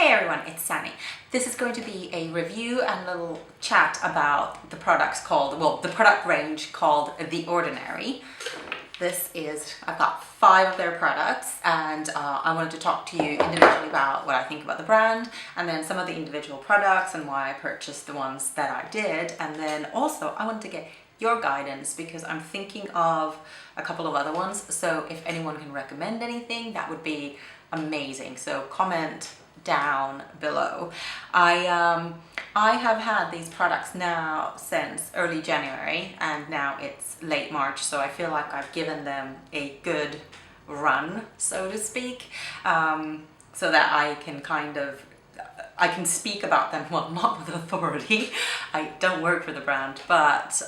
Hey everyone, it's Sanni. This is going to be a review and a little chat about the products called, well, the product range called The Ordinary. I've got 5 of their products, and I wanted to talk to you individually about what I think about the brand, and then some of the individual products and why I purchased the ones that I did. And then also I wanted to get your guidance because I'm thinking of a couple of other ones. So if anyone can recommend anything, that would be amazing. So comment down below. I have had these products now since early January, and now it's late March, so I feel like I've given them a good run, so to speak, so that I can speak about them, well, not with authority. I don't work for the brand, but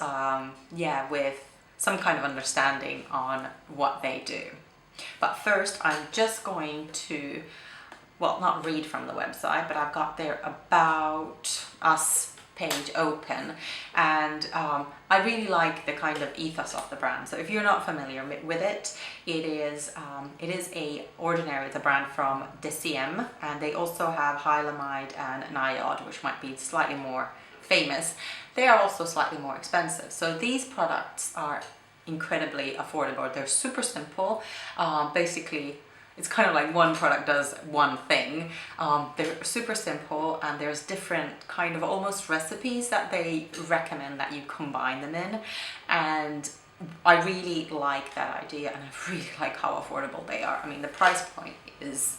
yeah, with some kind of understanding on what they do. But first, I'm just going to, well, not read from the website, but I've got their About Us page open, and I really like the kind of ethos of the brand. So if you're not familiar with it, it is a Ordinary, the brand from DCM, and they also have Hylamide and Niod, which might be slightly more famous. They are also slightly more expensive. So these products are incredibly affordable. They're super simple. Basically, it's kind of like one product does one thing. They're super simple, and there's different kind of almost recipes that they recommend that you combine them in. And I really like that idea, and I really like how affordable they are. I mean, the price point is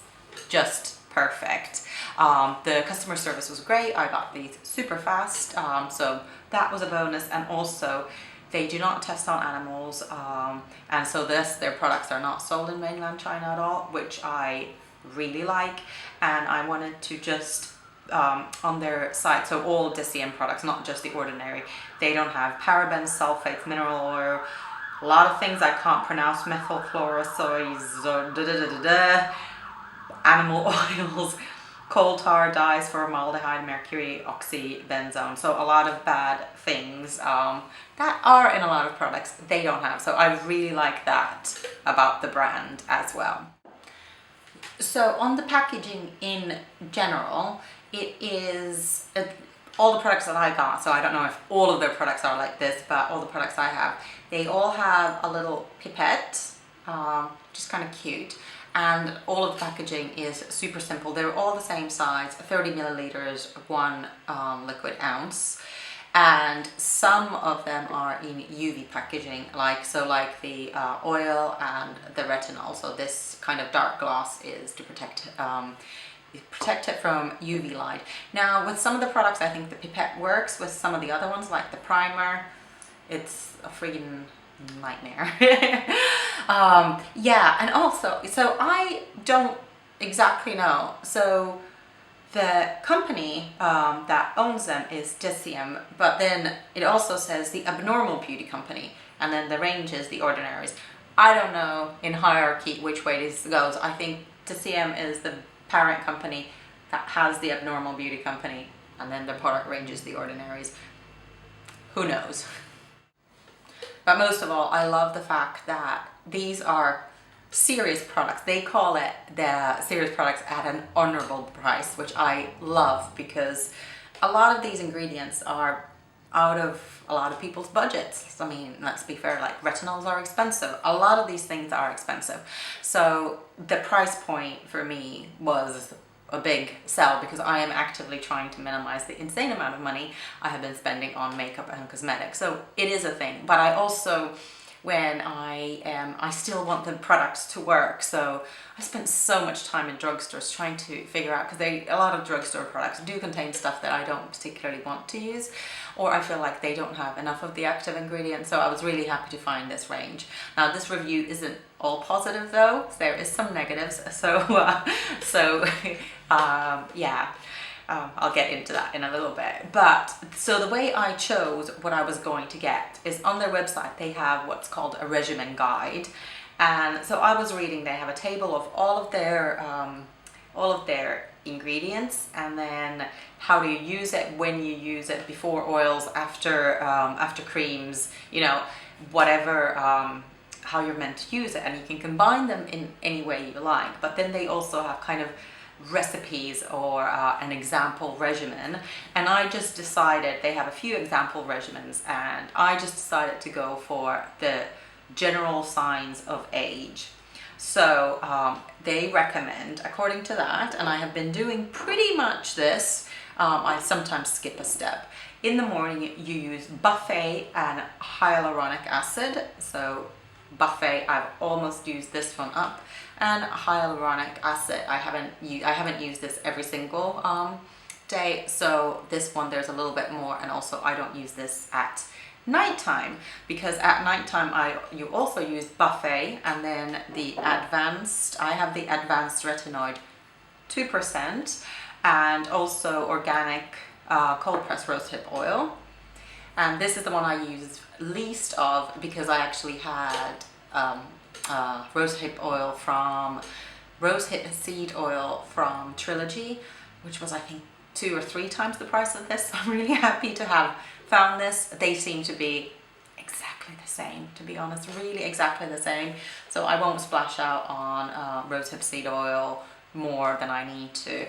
just perfect. The customer service was great. I got these super fast, so that was a bonus. And also, they do not test on animals, and so their products are not sold in mainland China at all, which I really like. And I wanted to just, on their site, so all DCM products, not just The Ordinary, they don't have parabens, sulfates, mineral oil, a lot of things I can't pronounce, methylchlorosois, animal oils, coal tar, dyes, formaldehyde, mercury, oxybenzone. So a lot of bad things that are in a lot of products they don't have. So I really like that about the brand as well. So on the packaging in general, it is all the products that I got. So I don't know if all of their products are like this, but all the products I have, they all have a little pipette, just kind of cute. And all of the packaging is super simple. They're all the same size, 30 milliliters, 1 liquid ounce. And some of them are in UV packaging, like the oil and the retinol. So this kind of dark gloss is to protect it from UV light. Now, with some of the products, I think the pipette works. With some of the other ones, like the primer, it's a friggin' nightmare. Yeah, and also, so I don't exactly know. So the company that owns them is DCM, but then it also says the Abnormal Beauty Company, and then the range is The Ordinaries. I don't know in hierarchy which way this goes. I think DCM is the parent company that has the Abnormal Beauty Company, and then the product range is The Ordinaries. Who knows? But most of all, I love the fact that these are serious products. They call it the serious products at an honorable price, which I love, because a lot of these ingredients are out of a lot of people's budgets. I mean, let's be fair, like retinols are expensive. A lot of these things are expensive. So the price point for me was a big sell, because I am actively trying to minimize the insane amount of money I have been spending on makeup and cosmetics. So it is a thing, but I also, when I still want the products to work. So I spent so much time in drugstores trying to figure out, because a lot of drugstore products do contain stuff that I don't particularly want to use, or I feel like they don't have enough of the active ingredients. So I was really happy to find this range. Now, this review isn't all positive though. There is some negatives. Yeah. I'll get into that in a little bit. But so the way I chose what I was going to get is on their website. They have what's called a regimen guide, and so I was reading. They have a table of all of their ingredients, and then how do you use it, when you use it, before oils, after creams, you know, whatever, how you're meant to use it, and you can combine them in any way you like. But then they also have kind of recipes or an example regimen, and I just decided, they have a few example regimens, and I just decided to go for the general signs of age. So they recommend according to that, and I have been doing pretty much this. I sometimes skip a step. In the morning you use buffet and hyaluronic acid. So buffet, I've almost used this one up, and hyaluronic acid, I haven't used this every single day, so this one there's a little bit more. And also I don't use this at nighttime, because at nighttime you also use buffet, and then I have the advanced retinoid 2%, and also organic cold pressed rosehip oil. And this is the one I use least of, because I actually had rosehip seed oil from Trilogy, which was I think 2 or 3 times the price of this. I'm really happy to have found this. They seem to be exactly the same, to be honest, really exactly the same. So I won't splash out on rosehip seed oil more than I need to.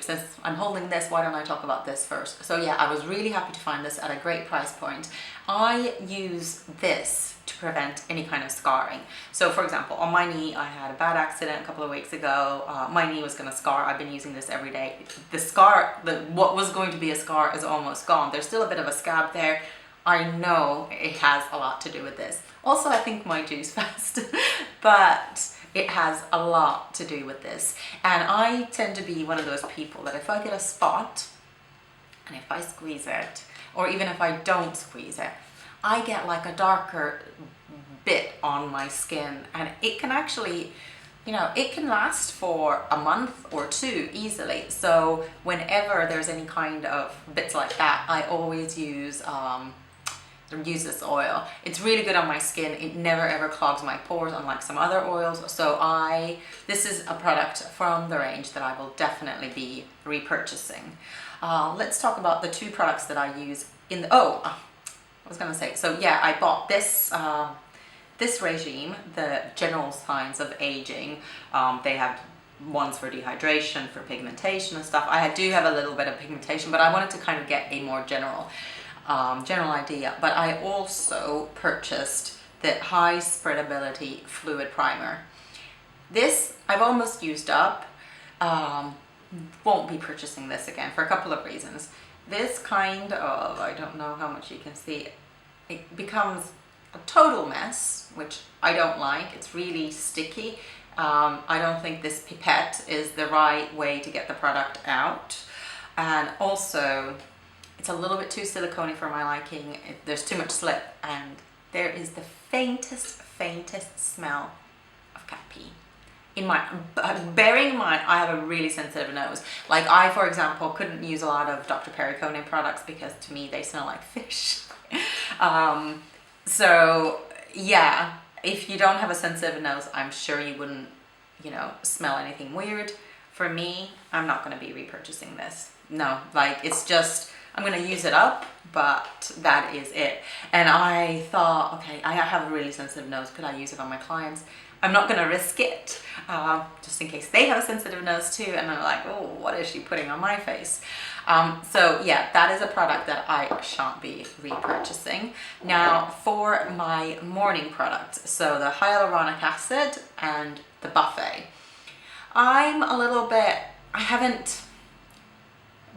Since I'm holding this, why don't I talk about this first? So yeah, I was really happy to find this at a great price point. I use this to prevent any kind of scarring. So for example, on my knee, I had a bad accident a couple of weeks ago. My knee was going to scar. I've been using this every day. The scar, what was going to be a scar, is almost gone. There's still a bit of a scab there. I know it has a lot to do with this. Also, I think my juice fast, but it has a lot to do with this. And I tend to be one of those people that if I get a spot and if I squeeze it, or even if I don't squeeze it, I get like a darker bit on my skin, and it can actually, it can last for a month or 2 easily. So whenever there's any kind of bits like that, I always use this oil. It's really good on my skin. It never ever clogs my pores, unlike some other oils. So this is a product from the range that I will definitely be repurchasing. Let's talk about the 2 products that I use in the, I was gonna say, so yeah, I bought this regime, the general signs of aging. They have ones for dehydration, for pigmentation and stuff. I do have a little bit of pigmentation, but I wanted to kind of get a more general idea. But I also purchased the high spreadability fluid primer. This I've almost used up. Won't be purchasing this again for a couple of reasons. This kind of, I don't know how much you can see, it becomes a total mess, which I don't like. It's really sticky. I don't think this pipette is the right way to get the product out. And also, it's a little bit too silicone for my liking. There's too much slip, and there is the faintest smell of cat pee. Bearing in mind, I have a really sensitive nose. Like I, for example, couldn't use a lot of Dr. Perricone products because to me they smell like fish. So yeah, if you don't have a sensitive nose, I'm sure you wouldn't, smell anything weird. For me, I'm not going to be repurchasing this. No, like it's just, I'm going to use it up, but that is it. And I thought, okay, I have a really sensitive nose. Could I use it on my clients? I'm not going to risk it, just in case they have a sensitive nose too, and they're like, oh, what is she putting on my face? So yeah, that is a product that I shan't be repurchasing. Now for my morning products, so the hyaluronic acid and the buffet.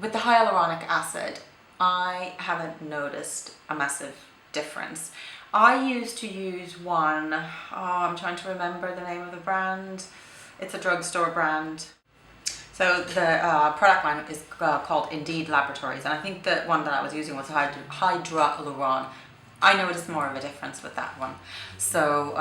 With the hyaluronic acid, I haven't noticed a massive difference. I used to use one, I'm trying to remember the name of the brand. It's a drugstore brand. So the product line is called Indeed Laboratories, and I think the one that I was using was hydroluron. I noticed more of a difference with that one. So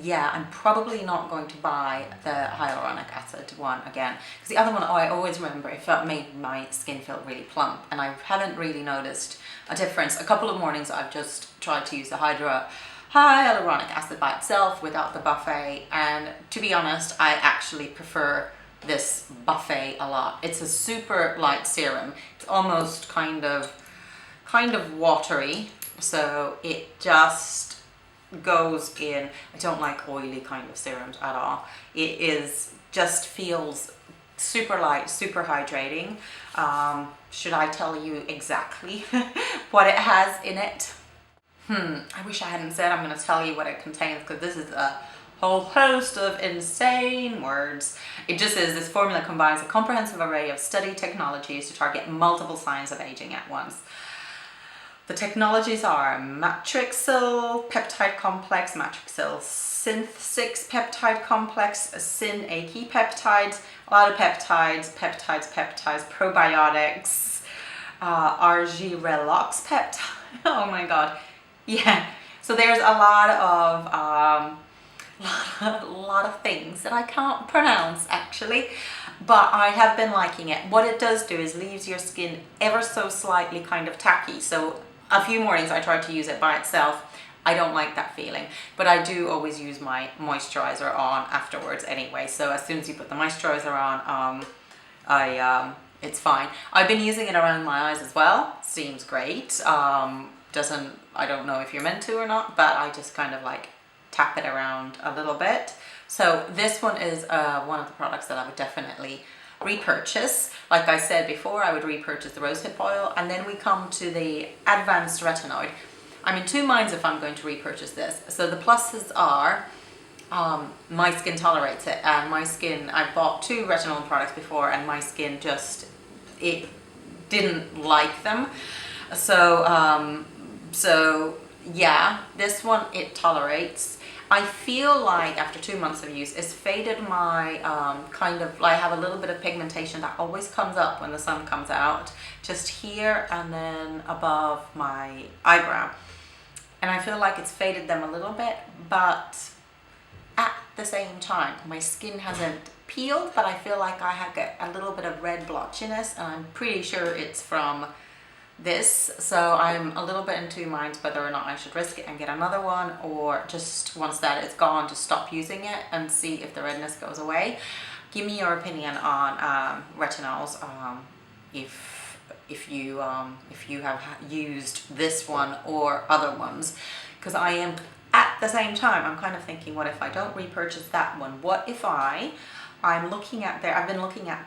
yeah, I'm probably not going to buy the hyaluronic acid one again, because the other one, I always remember it made my skin feel really plump, and I haven't really noticed a difference. A couple of mornings I've just tried to use the hyaluronic acid by itself without the buffet, and to be honest, I actually prefer this buffet a lot. It's a super light serum. It's almost kind of watery, so it just goes in. I don't like oily kind of serums at all. It is just feels super light, super hydrating. Should I tell you exactly what it has in it? I wish I hadn't said I'm going to tell you what it contains, because this is a whole host of insane words. It just is, this formula combines a comprehensive array of studied technologies to target multiple signs of aging at once. The technologies are matrixyl peptide complex, matrixyl synth 6 peptide complex, syn A-key peptides, a lot of peptides, probiotics, argirelox peptide. Oh my god. Yeah, so there's a lot of things that I can't pronounce actually, but I have been liking it. What it does do is leaves your skin ever so slightly kind of tacky. So a few mornings I tried to use it by itself. I don't like that feeling, but I do always use my moisturizer on afterwards anyway. So as soon as you put the moisturizer on, it's fine. I've been using it around my eyes as well. Seems great. I don't know if you're meant to or not, but I just kind of like tap it around a little bit. So this one is one of the products that I would definitely repurchase. Like I said before, I would repurchase the rosehip oil, and then we come to the advanced retinoid. I'm in two minds if I'm going to repurchase this. So the pluses are my skin tolerates it, and my skin, I bought 2 retinol products before and my skin just, it didn't like them. So yeah, this one it tolerates. I feel like after 2 months of use, it's faded my kind of, I have a little bit of pigmentation that always comes up when the sun comes out, just here and then above my eyebrow. And I feel like it's faded them a little bit, but at the same time, my skin hasn't peeled, but I feel like I have a little bit of red blotchiness, and I'm pretty sure it's from this. So I'm a little bit in two minds whether or not I should risk it and get another one, or just once that is gone, just stop using it and see if the redness goes away. Give me your opinion on retinols, if you have used this one or other ones, because I am at the same time, I'm kind of thinking, what if I don't repurchase that one? What if I've been looking at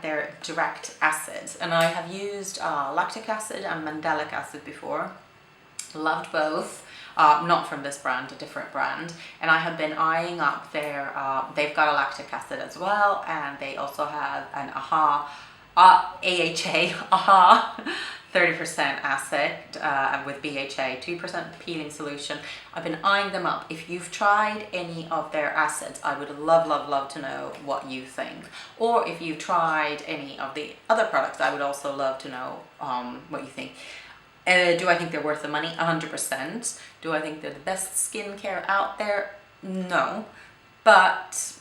their direct acids, and I have used lactic acid and mandelic acid before. Loved both. Not from this brand, a different brand. And I have been eyeing up their, they've got a lactic acid as well, and they also have an AHA 30% acid with BHA, 2% peeling solution. I've been eyeing them up. If you've tried any of their acids, I would love to know what you think. Or if you've tried any of the other products, I would also love to know what you think. Do I think they're worth the money? 100%. Do I think they're the best skincare out there? No. But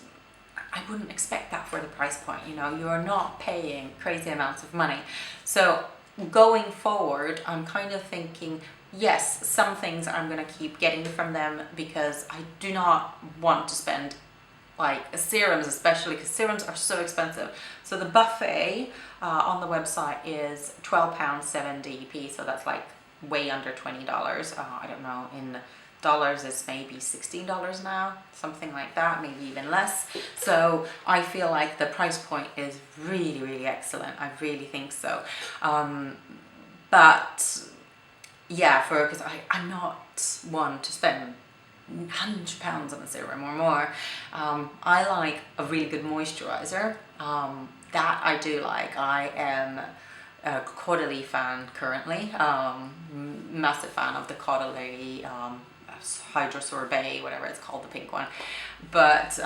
I wouldn't expect that for the price point. You know, you are not paying crazy amounts of money. So going forward, I'm kind of thinking, yes, some things I'm going to keep getting from them, because I do not want to spend, like serums especially, because serums are so expensive. So the buffet on the website is £12.70, so that's like way under $20. I don't know, in dollars it's maybe $16 now, something like that, maybe even less. So I feel like the price point is really excellent. I really think so. But yeah, because I'm not one to spend £100 on a serum or more. I like a really good moisturizer. That I do like. I am a Caudalie fan currently. Massive fan of the Caudalie Hydro Sorbet, whatever it's called, the pink one. But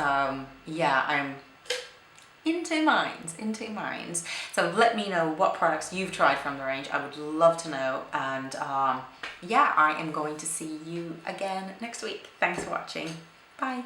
yeah, I'm in two minds. So let me know what products you've tried from the range. I would love to know. And yeah, I am going to see you again next week. Thanks for watching. Bye.